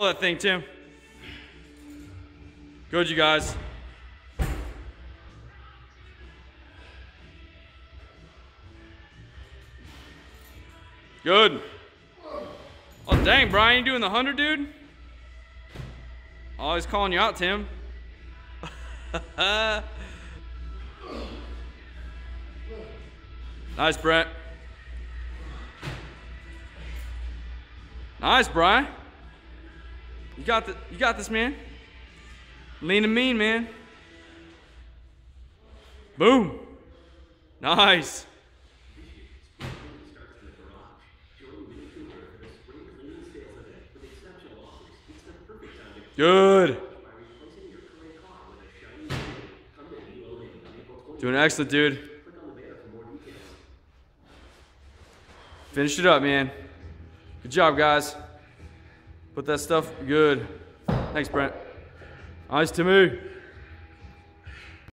That thing, Tim. Good, you guys. Good. Oh, dang, Brian, you doing the 100, dude? Always calling you out, Tim. Nice, Brent. Nice, Brian. You got this, man. Lean and mean, man. Boom. Nice. Good. Doing excellent, dude. Finish it up, man. Good job, guys. Put that stuff good. Thanks, Brent. Nice, Timmy.